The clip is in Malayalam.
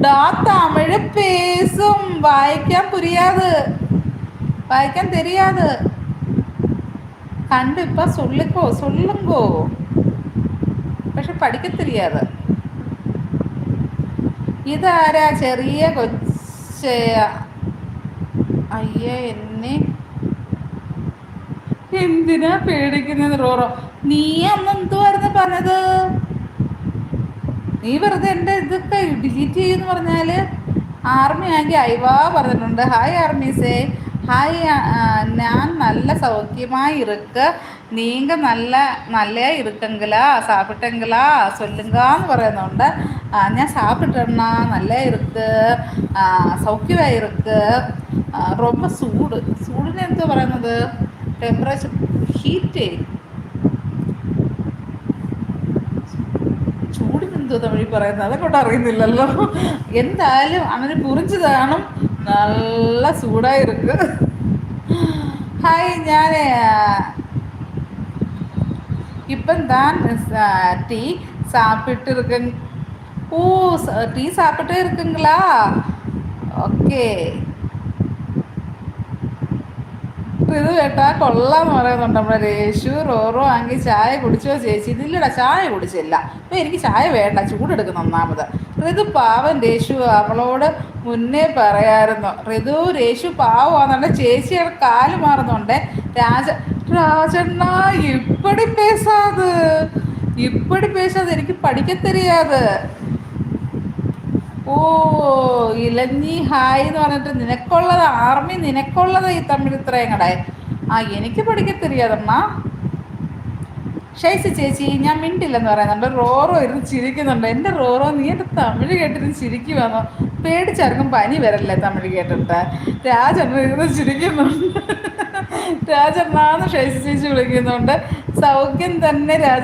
ഡാ തമിഴ് പേസും വായിക്കാൻ പുരിയാത്, വായിക്കാൻ தெரியாது. കണ്ടിപ്പ സൊല്ലിക്കോ സൊല്ലുങ്കോ, പക്ഷെ പഠിക്ക தெரியாது. ഇതാരാ ചെറിയ കൊച്ചയ? അയ്യേ, എന്നെ എന്തിനാ പേടിക്കുന്നത് റോറോ? നീ അന്ന് എന്തുവായിരുന്നു പറഞ്ഞത്? നീ വെറുതെ എൻ്റെ ഇതൊക്കെ ഡിലീറ്റ് ചെയ്യുമെന്ന് പറഞ്ഞാൽ ആർമി ആണെങ്കിൽ അയവാ പറഞ്ഞിട്ടുണ്ട്. ഹായ് ആർമീസേ, ഹായ്. ഞാൻ നല്ല സൗഖ്യമായി ഇருக்கு, നീങ്ക നല്ല നല്ല ഇരിക്കെങ്കിലാ സാപ്പിട്ടെങ്കിലാ ചൊല്ലുങ്കാന്ന് പറയുന്നുണ്ട്. ഞാൻ സാപ്പിട്ടെണ്ണ നല്ല ഇருக்கு, സൗഖ്യമായി ഇருக்கு. ரொம்ப ചൂട്, ചൂടിന് എന്തോ പറയുന്നത്? Temperature, heat. ചൂടിനെന്തോ തമിഴ് പറയുന്നത് അതെക്കൊണ്ട് അറിയുന്നില്ലല്ലോ. എന്തായാലും അവന് പുറിഞ്ചു കാണും, നല്ല ചൂടായിருக்கு. ഹായ്, ഞാൻ ഇപ്പം താൻ ടീ സാപ്പിട്ട് ഇருக்கு. ഓ, ടീ സാപ്പിട്ടേ இருக்குங்களா? ഓക്കെ. ഇത് കേട്ടാ കൊള്ളാന്ന് പറയുന്നുണ്ട് നമ്മുടെ രേഷു. റോറോ ആണെങ്കിൽ ചായ കുടിച്ചോ ചേച്ചി? ഇല്ലടാ, ചായ കുടിച്ചില്ല. അപ്പം എനിക്ക് ചായ വേണ്ട, ചൂടെടുക്കുന്ന ഒന്നാമത്. ഋതു പാവം രേഷു, അവളോട് മുന്നേ പറയായിരുന്നു. രേഷു പാവമാണെന്നുണ്ട്. ചേച്ചിയുടെ കാല് മാറുന്നുണ്ട്. രാജണ്ണ ഇപ്പടി പേശാത് എനിക്ക് പഠിക്ക தெரியாது. ഓ, ഇലഞ്ഞി ഹായ് എന്ന് പറഞ്ഞിട്ട് നിനക്കുള്ളത് ആർമി, നിനക്കുള്ളത് ഈ തമിഴ് ഇത്രയും കടെ. എനിക്ക് പഠിക്ക தெரியாதമ്മ. ഷൈസി ചേച്ചി, ഞാൻ മിണ്ടില്ലെന്ന് പറയുന്നുണ്ട്. റോറോ ഇരുന്ന് ചിരിക്കുന്നുണ്ട്. എൻ്റെ റോറോ, നീ എൻ്റെ തമിഴ് കേട്ടിട്ട് ചിരിക്കുവാന്നോ? പേടിച്ചിറങ്ങും പനി വരല്ലേ തമിഴ് കേട്ടിട്ട്. രാജണ്ണ ഇരുന്ന് ചിരിക്കുന്നുണ്ട്. രാജണ്ണാന്ന് ഷൈസി ചേച്ചി വിളിക്കുന്നുണ്ട്. സൗഖ്യം തന്നെ രാജ